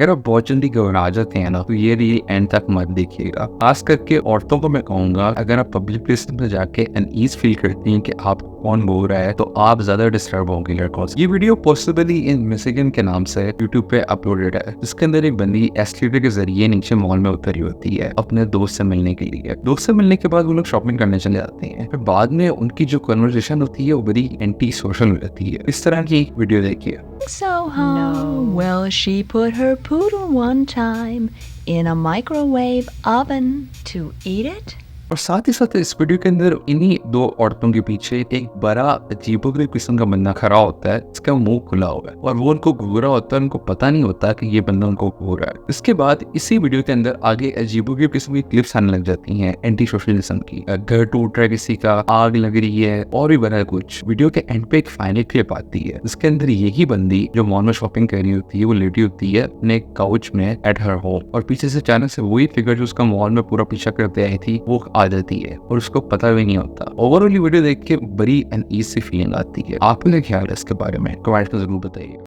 अगर आप बहुत जल्दी घबरा जाते हैं ना तो ये रील एंड तक मत देखिएगा। खास करके औरतों को मैं कहूंगा, अगर आप पब्लिक प्लेस में जाके अनईज फील करती हैं कि आप कौन बोल रहा है तो आप ज्यादा डिस्टर्ब होंगे लड़कों से। ये वीडियो पॉसिबली इन मिशिगन के नाम से यूट्यूब पे अपलोडेड है, जिसके अंदर एक बंदी एस्केलेटर के जरिए नीचे मॉल में उतरी होती है अपने दोस्त से मिलने के लिए। दोस्त से मिलने के बाद वो लोग शॉपिंग करने चले जाते हैं, फिर बाद में उनकी जो कन्वर्सेशन होती है वो बड़ी एंटी सोशल रहती है। इस तरह की वीडियो देखिए। So how well she put her poodle one time in a microwave oven to eat it? और साथ ही साथ इस वीडियो के अंदर इन्हीं दो औरतों के पीछे एक बड़ा अजीबोगरीब किस्म का बंदा खड़ा होता है, जिसका मुंह खुला हुआ है और वो उनको घूर रहा होता है। उनको पता नहीं होता कि ये बंदा उनको घूर रहा है। इसके बाद इसी वीडियो के अंदर आगे अजीबोगरीब किस्म की क्लिप्स आने लग जाती हैं एंटी सोशलिज्म की। घर टूट रहा है किसी का, आग लग रही है और भी बड़ा कुछ। वीडियो के एंड पे एक फाइनल क्लिप आती है, जिसके अंदर यही बंदी जो मॉल में शॉपिंग कर रही होती है वो लेटी होती है अपने काउच में एट हर होम, और पीछे से अचानक से वही फिगर जो उसका मॉल में पूरा पीछा करते आई थी वो आ जाती है और उसको पता भी नहीं होता। ओवरऑल वीडियो देख के बड़ी अनईजी सी फीलिंग आती है। आपको क्या ख्याल है इसके बारे में, कमेंट में जरूर बताइए।